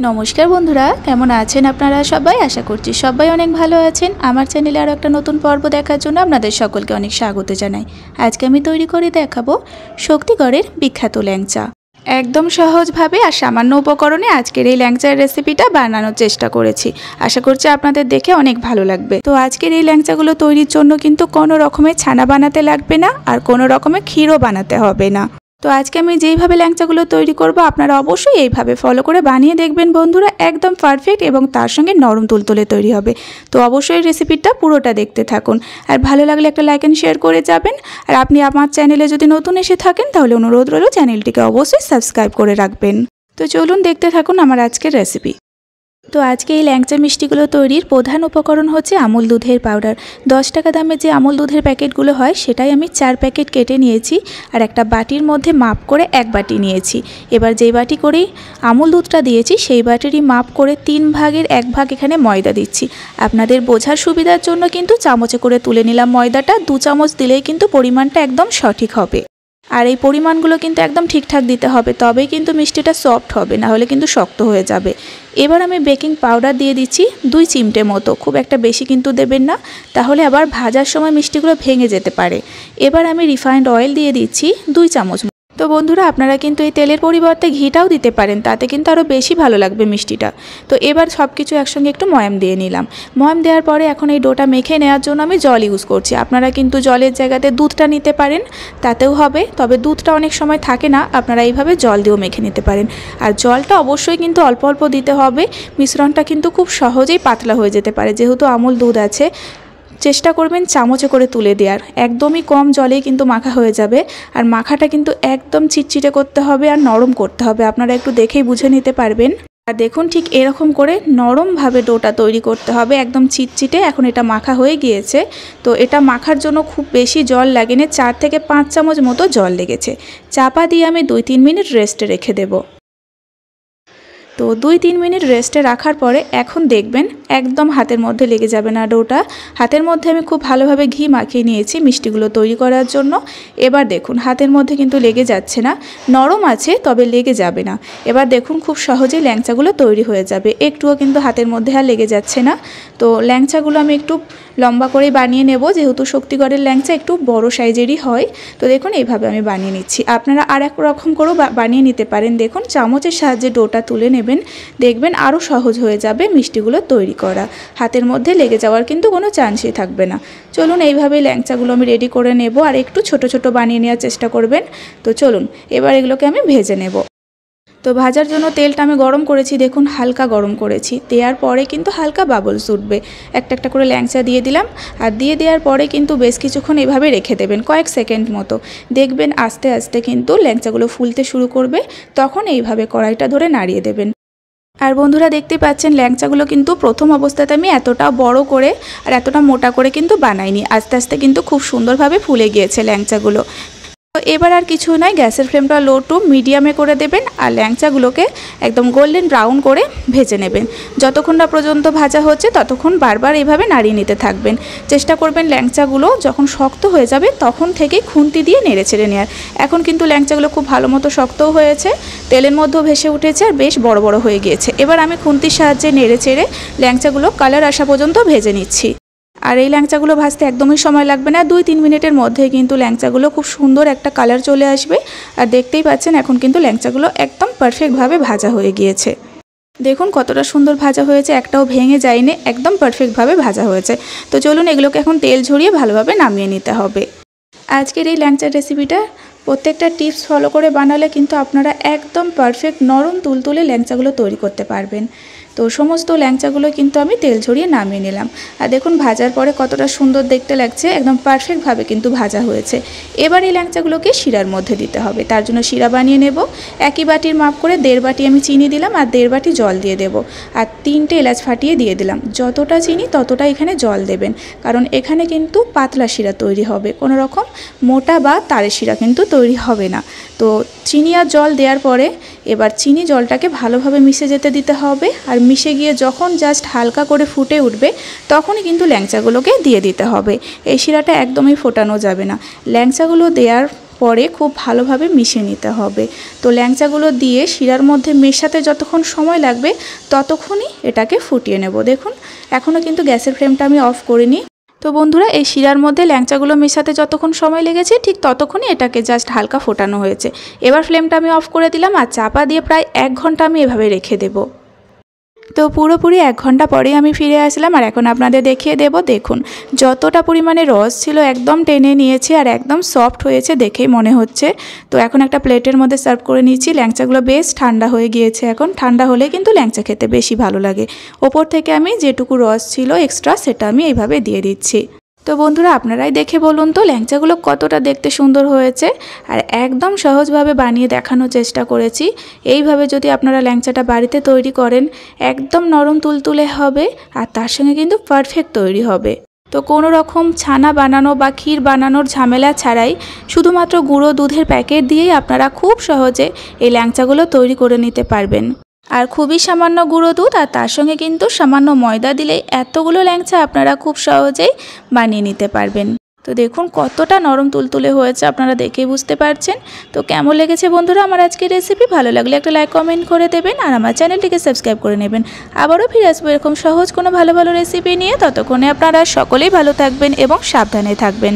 नमस्कार बंधुरा केमन आছেন আপনারা সবাই आशा করছি সবাই অনেক ভালো আছেন। আমার চ্যানেলে আরো একটা নতুন পর্ব দেখার জন্য আপনাদের সকলকে অনেক স্বাগত জানাই। আজকে আমি তৈরি করে দেখাবো শক্তিগড়ের বিখ্যাত ল্যাংচা। একদম সহজভাবে আর সামান্য উপকরণে আজকের এই ল্যাংচার রেসিপিটা বানানোর চেষ্টা করেছি। আশা করছি আপনাদের দেখে অনেক ভালো লাগবে। তো আজকের এই ল্যাংচাগুলো তৈরির জন্য কিন্তু কোনো রকমের ছানা বানাতে লাগবে না আর কোনো রকমের ক্ষীরও বানাতে হবে না। তো আজকে আমি যেইভাবে ল্যাংচাগুলো তৈরি করব আপনারা অবশ্যই এইভাবে ফলো করে বানিয়ে দেখবেন বন্ধুরা, একদম পারফেক্ট এবং তার সঙ্গে নরম তুলতুলে তৈরি হবে। তো অবশ্যই রেসিপিটা পুরোটা দেখতে থাকুন আর ভালো লাগলে একটা লাইক এন্ড শেয়ার করে যাবেন। আর আপনি আমার চ্যানেলে যদি নতুন এসে থাকেন তাহলে অনুরোধ রইল চ্যানেলটিকে অবশ্যই সাবস্ক্রাইব করে রাখবেন। তো চলুন দেখতে থাকুন আমার আজকের রেসিপি। তো আজকে এই ল্যাংচা মিষ্টিগুলো তৈরির প্রধান উপকরণ হচ্ছে আমুল দুধের পাউডার। 10 টাকা দামের যে আমুল দুধের প্যাকেটগুলো হয় সেটাই আমি 4 প্যাকেট কেটে নিয়েছি আর একটা বাটির মধ্যে মাপ করে 1 বাটি নিয়েছি। এবার যেই বাটি করেই আমুল দুধটা দিয়েছি সেই বাটিরই মাপ করে 3 ভাগের 1 ভাগ এখানে ময়দা দিচ্ছি। আপনাদের বোঝার সুবিধার জন্য কিন্তু চামচে করে তুলে নিলাম ময়দাটা। 2 চামচ দিলেই কিন্তু পরিমাণটা একদম সঠিক হবে। আর এই পরিমাণগুলো কিন্তু একদম ঠিকঠাক দিতে হবে, তবেই কিন্তু মিষ্টিটা সফট হবে, না হলে কিন্তু শক্ত হয়ে যাবে। এবার আমি বেকিং পাউডার দিয়ে দিচ্ছি 2 চিমটে মতো, খুব একটা বেশি কিন্তু দেবেন না, তাহলে আবার ভাজার সময় মিষ্টিগুলো ভেঙে যেতে পারে। এবার আমি রিফাইন্ড অয়েল দিয়ে দিচ্ছি 2 চামচ। তো বন্ধুরা আপনারা কিন্তু এই তেলের পরিবর্তে ঘিটাও দিতে পারেন, তাতে কিন্তু আরও বেশি ভালো লাগবে মিষ্টিটা। তো এবার সব কিছু একসঙ্গে একটু ময়াম দিয়ে নিলাম। ময়াম দেওয়ার পরে এখন এই ডোটা মেখে নেওয়ার জন্য আমি জল ইউজ করছি। আপনারা কিন্তু জলের জায়গাতে দুধটা নিতে পারেন, তাতেও হবে, তবে দুধটা অনেক সময় থাকে না, আপনারা এইভাবে জল দিয়েও মেখে নিতে পারেন। আর জলটা অবশ্যই কিন্তু অল্প অল্প দিতে হবে, মিশ্রণটা কিন্তু খুব সহজেই পাতলা হয়ে যেতে পারে, যেহেতু আমুল দুধ আছে। চেষ্টা করবেন চামচে করে তুলে দেওয়ার, একদমই কম জলেই কিন্তু মাখা হয়ে যাবে। আর মাখাটা কিন্তু একদম চিটচিটে করতে হবে আর নরম করতে হবে, আপনারা একটু দেখেই বুঝে নিতে পারবেন। আর দেখুন ঠিক এরকম করে নরমভাবে ডোটা তৈরি করতে হবে, একদম চিটচিটে। এখন এটা মাখা হয়ে গিয়েছে। তো এটা মাখার জন্য খুব বেশি জল লাগেনি, 4 থেকে 5 চামচ মতো জল লেগেছে। চাপা দিয়ে আমি 2-3 মিনিট রেস্টে রেখে দেবো। তো 2-3 মিনিট রেস্টে রাখার পরে এখন দেখবেন একদম হাতের মধ্যে লেগে যাবে না ডোটা। হাতের মধ্যে আমি খুব ভালোভাবে ঘি মাখিয়ে নিয়েছি মিষ্টিগুলো তৈরি করার জন্য। এবার দেখুন হাতের মধ্যে কিন্তু লেগে যাচ্ছে না, নরম আছে তবে লেগে যাবে না। এবার দেখুন খুব সহজেই ল্যাংচাগুলো তৈরি হয়ে যাবে, একটুও কিন্তু হাতের মধ্যে আর লেগে যাচ্ছে না। তো ল্যাংচাগুলো আমি একটু লম্বা করেই বানিয়ে নেব, যেহেতু শক্তিগড়ের ল্যাংচা একটু বড় সাইজেরই হয়। তো দেখুন এইভাবে আমি বানিয়ে নিচ্ছি, আপনারা আর এক রকম করেও বানিয়ে নিতে পারেন। দেখুন চামচের সাহায্যে ডোটা তুলে নেবেন, দেখবেন আরও সহজ হয়ে যাবে মিষ্টিগুলো তৈরি করা, হাতের মধ্যে লেগে যাওয়ার কিন্তু কোনো চান্সই থাকবে না। চলুন এইভাবেই ল্যাংচাগুলো আমি রেডি করে নেব, আর একটু ছোট ছোট বানিয়ে নেওয়ার চেষ্টা করবেন। তো চলুন এবার এগুলোকে আমি ভেজে নেব। তো ভাজার জন্য তেলটা আমি গরম করেছি, দেখুন হালকা গরম করেছি। দেওয়ার পরে কিন্তু হালকা বাবলস উঠবে, একটা একটা করে ল্যাংচা দিয়ে দিলাম। আর দিয়ে দেওয়ার পরে কিন্তু বেশ কিছুক্ষণ এভাবে রেখে দেবেন, কয়েক সেকেন্ড মতো। দেখবেন আস্তে আস্তে কিন্তু ল্যাংচাগুলো ফুলতে শুরু করবে, তখন এইভাবে কড়াইটা ধরে নাড়িয়ে দেবেন। আর বন্ধুরা দেখতে পাচ্ছেন ল্যাংচাগুলো কিন্তু প্রথম অবস্থাতে আমি এতটা বড় করে আর এতটা মোটা করে কিন্তু বানাইনি, আস্তে আস্তে কিন্তু খুব সুন্দরভাবে ফুলে গিয়েছে ল্যাংচাগুলো। তো এবার আর কিছু নয়, গ্যাসের ফ্লেমটা লো টু মিডিয়ামে করে দেবেন আর ল্যাংচাগুলোকে একদম গোল্ডেন ব্রাউন করে ভেজে নেবেন। যতক্ষণ না পর্যন্ত ভাজা হচ্ছে ততক্ষণ বারবার এইভাবে নাড়িয়ে নিতে থাকবেন। চেষ্টা করবেন ল্যাংচাগুলো যখন শক্ত হয়ে যাবে তখন থেকেই খুন্তি দিয়ে নেড়ে ছেড়ে নেওয়ার। এখন কিন্তু ল্যাংচাগুলো খুব ভালো মতো শক্তও হয়েছে, তেলের মধ্যেও ভেসে উঠেছে আর বেশ বড় বড় হয়ে গিয়েছে। এবার আমি খুন্তির সাহায্যে নেড়ে চেড়ে ল্যাংচাগুলো কালার আসা পর্যন্ত ভেজে নিচ্ছি। আর এই ল্যাংচাগুলো ভাজতে একদমই সময় লাগবে না, 2-3 মিনিটের মধ্যে কিন্তু ল্যাংচাগুলো খুব সুন্দর একটা কালার চলে আসবে। আর দেখতেই পাচ্ছেন এখন কিন্তু ল্যাংচাগুলো একদম পারফেক্টভাবে ভাজা হয়ে গিয়েছে। দেখুন কতটা সুন্দর ভাজা হয়েছে, একটাও ভেঙে যায়নি, একদম পারফেক্টভাবে ভাজা হয়েছে। তো চলুন এগুলোকে এখন তেল ঝরিয়ে ভালোভাবে নামিয়ে নিতে হবে। আজকের এই ল্যাংচার রেসিপিটা প্রত্যেকটা টিপস ফলো করে বানালে কিন্তু আপনারা একদম পারফেক্ট নরম তুলতুলে ল্যাংচাগুলো তৈরি করতে পারবেন। তো সমস্ত ল্যাংচাগুলো কিন্তু আমি তেল ঝরিয়ে নামিয়ে নিলাম। আর দেখুন ভাজার পরে কতটা সুন্দর দেখতে লাগছে, একদম পারফেক্টভাবে কিন্তু ভাজা হয়েছে। এবার এই ল্যাংচাগুলোকে শিরার মধ্যে দিতে হবে, তার জন্য শিরা বানিয়ে নেব। একই বাটির মাপ করে 1.5 বাটি আমি চিনি দিলাম আর 1.5 বাটি জল দিয়ে দেব। আর 3টে এলাচ ফাটিয়ে দিয়ে দিলাম। যতটা চিনি ততটা এখানে জল দেবেন, কারণ এখানে কিন্তু পাতলা শিরা তৈরি হবে, কোনো রকম মোটা বা তারের শিরা কিন্তু তৈরি হবে না। তো চিনি আর জল দেওয়ার পরে এবার চিনি জলটাকে ভালোভাবে মিশে যেতে দিতে হবে। আর মিশে গিয়ে যখন জাস্ট হালকা করে ফুটে উঠবে তখনই কিন্তু ল্যাংচাগুলোকে দিয়ে দিতে হবে। এই শিরাটা একদমই ফোটানো যাবে না। ল্যাংচাগুলো দেওয়ার পরে খুব ভালোভাবে মিশিয়ে নিতে হবে। তো ল্যাংচাগুলো দিয়ে শিরার মধ্যে মেশাতে যতক্ষণ সময় লাগবে ততক্ষণই এটাকে ফুটিয়ে নেব। দেখুন এখনও কিন্তু গ্যাসের ফ্লেমটা আমি অফ করিনি। তো বন্ধুরা, এই শিরার মধ্যে ল্যাংচাগুলো মেশাতে যতক্ষণ সময় লেগেছে ঠিক ততক্ষণই এটাকে জাস্ট হালকা ফোটানো হয়েছে। এবার ফ্লেমটা আমি অফ করে দিলাম আর চাপা দিয়ে প্রায় 1 ঘন্টা আমি এভাবে রেখে দেবো। তো পুরোপুরি 1 ঘন্টা পরেই আমি ফিরে আসলাম আর এখন আপনাদের দেখিয়ে দেব। দেখুন যতটা পরিমাণে রস ছিল একদম টেনে নিয়েছে আর একদম সফট হয়েছে দেখেই মনে হচ্ছে। তো এখন একটা প্লেটের মধ্যে সার্ভ করে নিচ্ছি। ল্যাংচাগুলো বেশ ঠান্ডা হয়ে গিয়েছে, এখন ঠান্ডা হলে কিন্তু ল্যাংচা খেতে বেশি ভালো লাগে। ওপর থেকে আমি যেটুকু রস ছিল এক্সট্রা সেটা আমি এইভাবে দিয়ে দিচ্ছি। তো বন্ধুরা, আপনারাই দেখে বলুন তো ল্যাংচাগুলো কতটা দেখতে সুন্দর হয়েছে। আর একদম সহজভাবে বানিয়ে দেখানোর চেষ্টা করেছি। এইভাবে যদি আপনারা ল্যাংচাটা বাড়িতে তৈরি করেন একদম নরম তুলতুলে হবে আর তার সঙ্গে কিন্তু পারফেক্ট তৈরি হবে। তো কোনো রকম ছানা বানানো বা ক্ষীর বানানোর ঝামেলা ছাড়াই শুধুমাত্র গুঁড়ো দুধের প্যাকেট দিয়েই আপনারা খুব সহজে এই ল্যাংচাগুলো তৈরি করে নিতে পারবেন। আর খুবই সামান্য গুঁড়ো দুধ আর তার সঙ্গে কিন্তু সামান্য ময়দা দিলেই এতগুলো ল্যাংচা আপনারা খুব সহজেই বানিয়ে নিতে পারবেন। তো দেখুন কতটা নরম তুলতুলে হয়েছে, আপনারা দেখেই বুঝতে পারছেন। তো কেমন লেগেছে বন্ধুরা আমার আজকের রেসিপি? ভালো লাগলে একটা লাইক কমেন্ট করে দেবেন আর আমার চ্যানেলটিকে সাবস্ক্রাইব করে নেবেন। আবারও ফিরে আসবো এরকম সহজ কোনো ভালো ভালো রেসিপি নিয়ে। ততক্ষণে আপনারা সকলেই ভালো থাকবেন এবং সাবধানে থাকবেন।